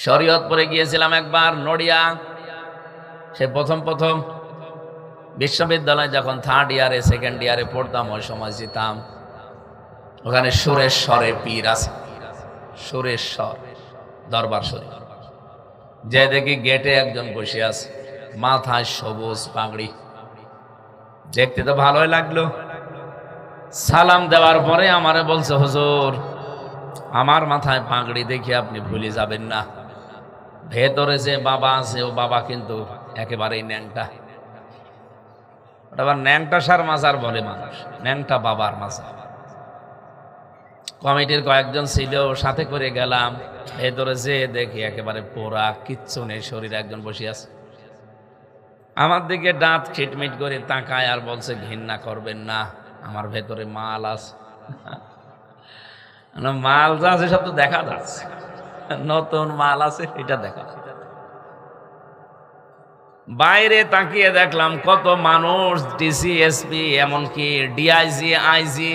শরীয়তপুরে গিয়েছিলাম একবার, নড়িয়া। সে প্রথম বিশ্ববিদ্যালয় যখন থার্ড ইয়ারে সেকেন্ড ইয়ারে পড়তাম, ওই সময় যেতাম। ওখানে সুরেশ্বরে পীর আছে, সুরেশ্বর দরবার শরীফ। যে দেখি গেটে একজন বসে আছে, মাথায় সবুজ পাগড়ি, দেখতে তো ভালোই লাগলো। সালাম দেওয়ার পরে আমারে বলছে, হুজুর আমার মাথায় পাগড়ি দেখে আপনি ভুলে যাবেন না, ভেতরে যে বাবা আছে ও বাবা কিন্তু একেবারেই ন্যাংটা। ওটা আবার ন্যাংটা সার মাজার বলে মানুষ, ন্যাংটা বাবার মাজার। কমিটির কয়েকজন ছিল, সাথে করে গেলাম। ভেতরে যে দেখি একেবারে পোড়া, কিচ্ছু নেই, শরীরে একজন বসে আছে। আমার দিকে দাঁত ছিটমিট করে তাকায় আর বলছে, ঘৃণা করবেন না, আমার ভেতরে মাল আছে। মাল যা আছে সব তো দেখা যাচ্ছে, নতুন মাল আছে এটা দেখা। বাইরে তাকিয়ে দেখলাম কত মানুষ, ডিসি, এসপি, এমনকি ডিআইজি, আইজি,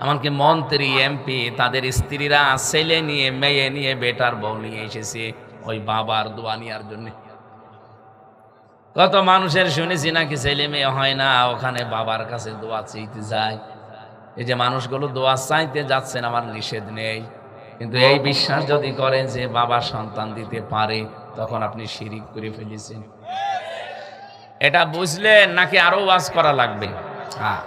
এমনকি মন্ত্রী, এমপি, তাদের স্ত্রীরা ছেলে নিয়ে, মেয়ে নিয়ে, বেটার বউ নিয়ে এসেছে ওই বাবার দোয়া নেওয়ার জন্য। কত মানুষের শুনেছি নাকি ছেলে মেয়ে হয় না, ওখানে বাবার কাছে দোয়া চাইতে যায়। এই যে মানুষগুলো দোয়া চাইতে যাচ্ছেন, আমার নিষেধ নেই, কিন্তু এই বিশ্বাস যদি করেন যে বাবা সন্তান দিতে পারে, তখন আপনি শিরিক করে ফেলেছেন। এটা বুঝলেন নাকি আরো ওয়াজ করা লাগবে? হ্যাঁ।